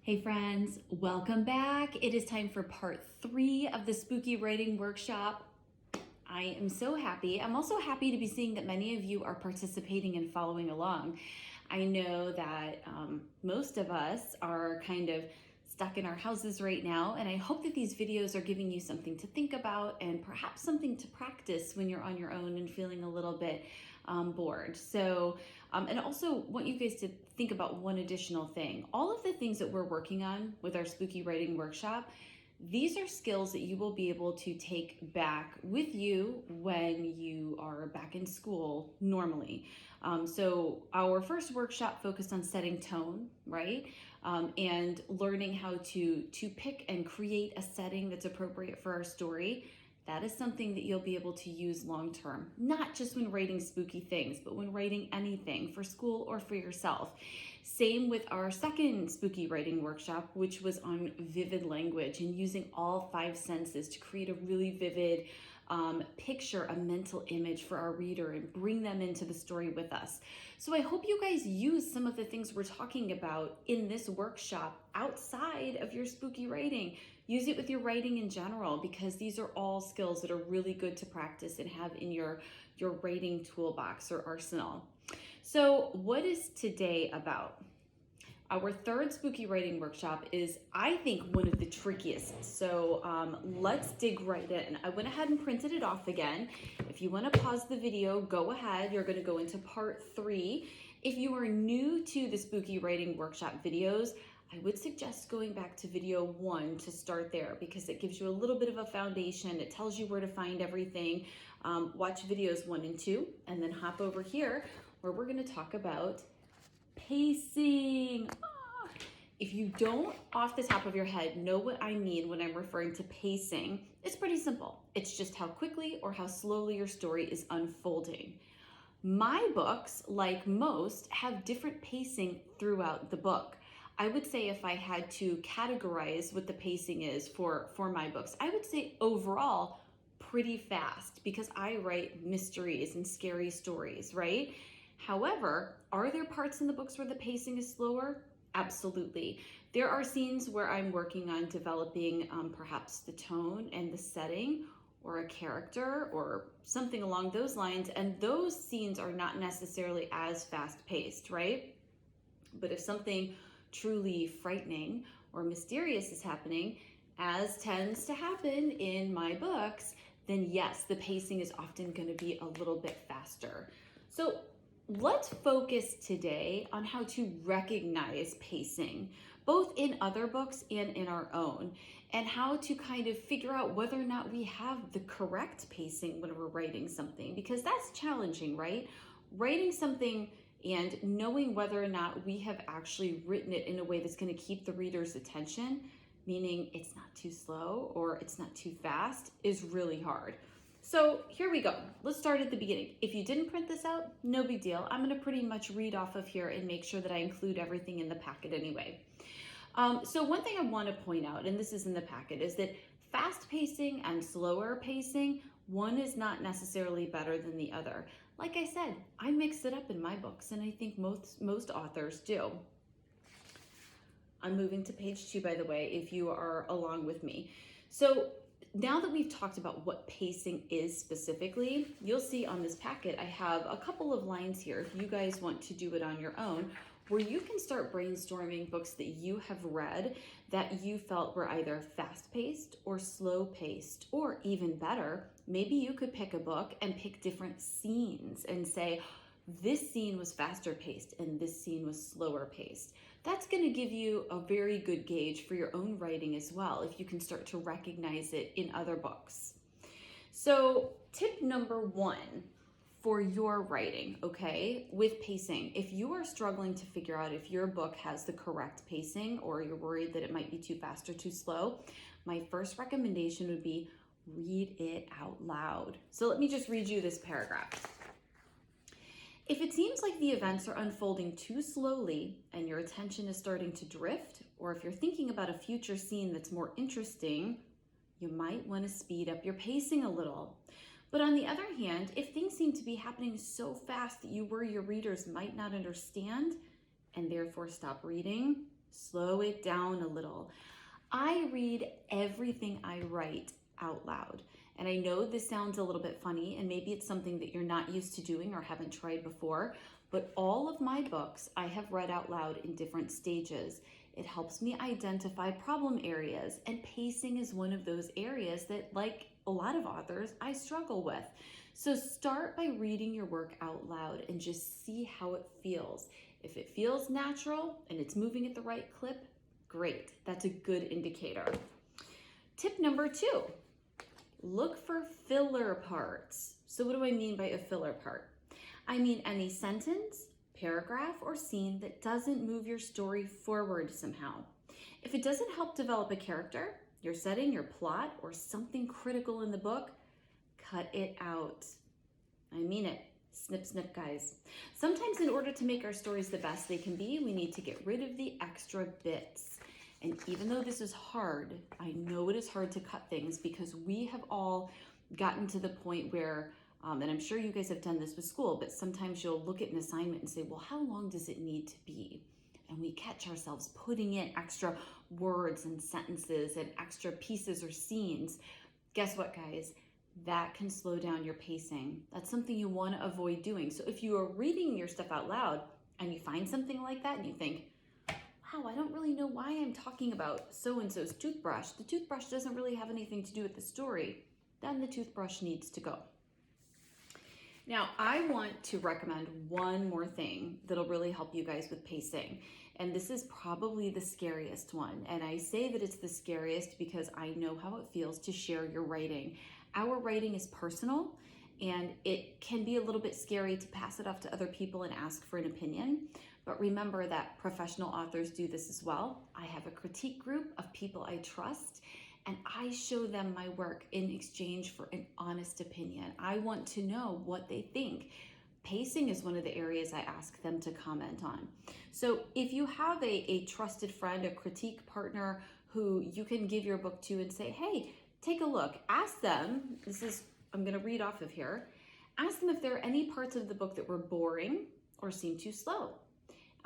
Hey friends, welcome back. It is time for part 3 of the Spooky Writing Workshop. I am so happy. I'm also happy to be seeing that many of you are participating and following along. I know that most of us are kind of stuck in our houses right now, and I hope that these videos are giving you something to think about and perhaps something to practice when you're on your own and feeling a little bit bored. And also want you guys to think about one additional thing. All of the things that we're working on with our Spooky Writing Workshop, these are skills that you will be able to take back with you when you are back in school normally. So our first workshop focused on setting tone, right? And learning how to pick and create a setting that's appropriate for our story. That is something that you'll be able to use long term, not just when writing spooky things, but when writing anything for school or for yourself. Same with our second spooky writing workshop, which was on vivid language and using all 5 senses to create a really vivid picture, a mental image for our reader and bring them into the story with us. So I hope you guys use some of the things we're talking about in this workshop outside of your spooky writing. Use it with your writing in general, because these are all skills that are really good to practice and have in your writing toolbox or arsenal. So what is today about? Our third spooky writing workshop is, I think, one of the trickiest. So let's dig right in. I went ahead and printed it off again. If you want to pause the video, go ahead. You're going to go into part 3. If you are new to the spooky writing workshop videos, I would suggest going back to video 1 to start there, because it gives you a little bit of a foundation. It tells you where to find everything. Watch videos 1 and 2, and then hop over here where we're going to talk about pacing. If you don't, off the top of your head, know what I mean when I'm referring to pacing, it's pretty simple. It's just how quickly or how slowly your story is unfolding. My books, like most, have different pacing throughout the book. I would say if I had to categorize what the pacing is for my books, I would say overall pretty fast, because I write mysteries and scary stories, right? However, are there parts in the books where the pacing is slower? Absolutely. There are scenes where I'm working on developing perhaps the tone and the setting, or a character or something along those lines, and those scenes are not necessarily as fast-paced, right? But if something truly frightening or mysterious is happening, as tends to happen in my books, then yes, the pacing is often going to be a little bit faster. So let's focus today on how to recognize pacing, both in other books and in our own, and how to kind of figure out whether or not we have the correct pacing when we're writing something, because that's challenging, right? Writing something and knowing whether or not we have actually written it in a way that's going to keep the reader's attention, meaning it's not too slow or it's not too fast, is really hard. So here we go. Let's start at the beginning. If you didn't print this out, no big deal. I'm going to pretty much read off of here and make sure that I include everything in the packet anyway. So one thing I want to point out, and this is in the packet, is that fast pacing and slower pacing, one is not necessarily better than the other. Like I said, I mix it up in my books, and I think most authors do. I'm moving to page 2, by the way, if you are along with me. So now that we've talked about what pacing is specifically, you'll see on this packet I have a couple of lines here, if you guys want to do it on your own, where you can start brainstorming books that you have read that you felt were either fast-paced or slow-paced, or even better, maybe you could pick a book and pick different scenes and say, this scene was faster paced and this scene was slower paced. That's going to give you a very good gauge for your own writing as well, if you can start to recognize it in other books. So tip number 1 for your writing, okay, with pacing. If you are struggling to figure out if your book has the correct pacing, or you're worried that it might be too fast or too slow, my first recommendation would be read it out loud. So let me just read you this paragraph. If it seems like the events are unfolding too slowly and your attention is starting to drift, or if you're thinking about a future scene that's more interesting, you might want to speed up your pacing a little. But on the other hand, if things seem to be happening so fast that you worry your readers might not understand and therefore stop reading, Slow it down a little. I read everything I write out loud. And I know this sounds a little bit funny, and maybe it's something that you're not used to doing or haven't tried before, but all of my books I have read out loud in different stages. It helps me identify problem areas, and pacing is one of those areas that, like a lot of authors, I struggle with. So start by reading your work out loud and just see how it feels. If it feels natural and it's moving at the right clip, great. That's a good indicator. Tip number 2, look for filler parts. So what do I mean by a filler part? I mean any sentence, paragraph, or scene that doesn't move your story forward somehow. If it doesn't help develop a character, your setting, your plot, or something critical in the book, cut it out. I mean it. Snip, snip, guys. Sometimes in order to make our stories the best they can be, we need to get rid of the extra bits. And even though this is hard, I know it is hard to cut things because we have all gotten to the point where, and I'm sure you guys have done this with school, but sometimes you'll look at an assignment and say, well, how long does it need to be? And we catch ourselves putting in extra words and sentences and extra pieces or scenes. Guess what, guys? That can slow down your pacing. That's something you want to avoid doing. So if you are reading your stuff out loud and you find something like that and you think, wow, I don't really know why I'm talking about so-and-so's toothbrush. The toothbrush doesn't really have anything to do with the story. Then the toothbrush needs to go. Now, I want to recommend one more thing that'll really help you guys with pacing. And this is probably the scariest one. And I say that it's the scariest because I know how it feels to share your writing. Our writing is personal, and it can be a little bit scary to pass it off to other people and ask for an opinion. But remember that professional authors do this as well. I have a critique group of people I trust, and I show them my work in exchange for an honest opinion. I want to know what they think. Pacing is one of the areas I ask them to comment on. So if you have a trusted friend, a critique partner who you can give your book to and say, hey, take a look, ask them, I'm gonna read off of here, ask them if there are any parts of the book that were boring or seemed too slow.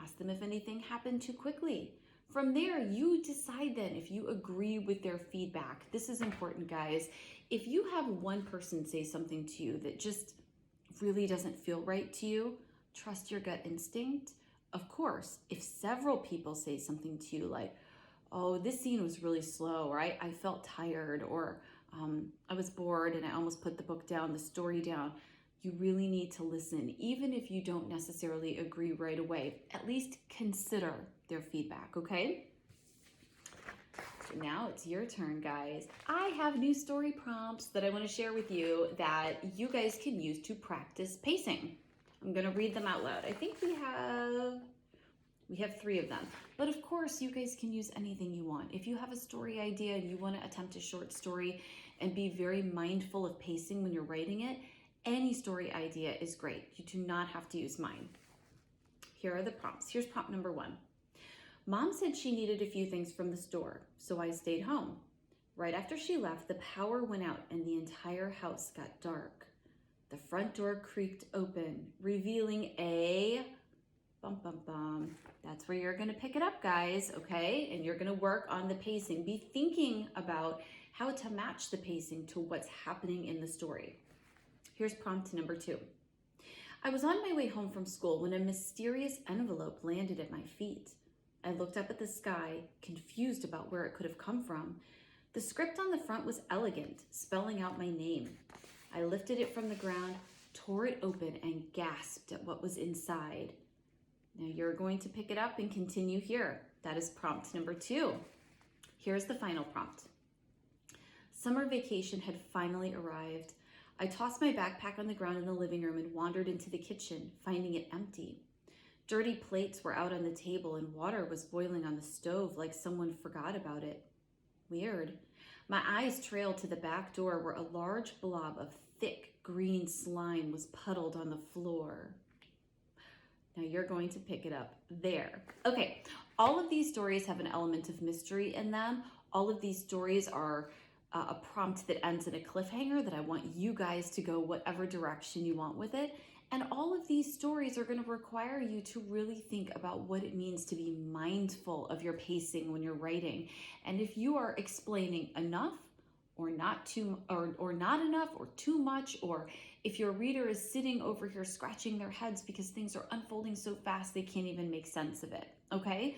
Ask them if anything happened too quickly. From there, you decide then if you agree with their feedback. This is important, guys. If you have one person say something to you that just really doesn't feel right to you, trust your gut instinct. Of course, if several people say something to you like, oh, this scene was really slow, or I felt tired, or I was bored and I almost put the book down, the story down, you really need to listen. Even if you don't necessarily agree right away, at least consider their feedback, okay? So now it's your turn, guys. I have new story prompts that I want to share with you that you guys can use to practice pacing. I'm going to read them out loud. I think we have 3 of them. But of course, you guys can use anything you want. If you have a story idea and you want to attempt a short story and be very mindful of pacing when you're writing it, any story idea is great. You do not have to use mine. Here are the prompts. Here's prompt number 1. Mom said she needed a few things from the store, so I stayed home. Right after she left, the power went out and the entire house got dark. The front door creaked open, revealing a bum, bum, bum. That's where you're gonna pick it up, guys, okay? And you're gonna work on the pacing. Be thinking about how to match the pacing to what's happening in the story. Here's prompt number 2. I was on my way home from school when a mysterious envelope landed at my feet. I looked up at the sky, confused about where it could have come from. The script on the front was elegant, spelling out my name. I lifted it from the ground, tore it open, and gasped at what was inside. Now you're going to pick it up and continue here. That is prompt number 2. Here's the final prompt. Summer vacation had finally arrived. I tossed my backpack on the ground in the living room and wandered into the kitchen, finding it empty. Dirty plates were out on the table and water was boiling on the stove like someone forgot about it. Weird. My eyes trailed to the back door where a large blob of thick green slime was puddled on the floor. Now you're going to pick it up there. Okay, all of these stories have an element of mystery in them. All of these stories are a prompt that ends in a cliffhanger that I want you guys to go whatever direction you want with it. And all of these stories are going to require you to really think about what it means to be mindful of your pacing when you're writing. And if you are explaining enough or not too or not enough or too much, or if your reader is sitting over here scratching their heads because things are unfolding so fast they can't even make sense of it. Okay.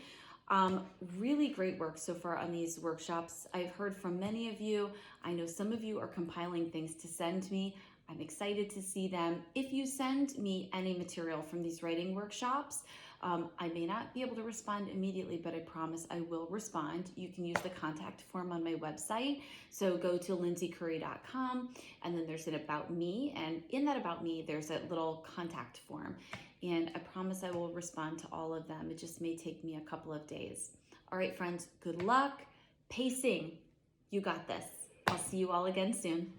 Really great work so far on these workshops. I've heard from many of you. I know some of you are compiling things to send me. I'm excited to see them. If you send me any material from these writing workshops, I may not be able to respond immediately, but I promise I will respond. You can use the contact form on my website. So go to lindsaycurry.com, and then there's an About Me, and in that About Me, there's a little contact form. And I promise I will respond to all of them. It just may take me a couple of days. All right, friends, good luck. Pacing, you got this. I'll see you all again soon.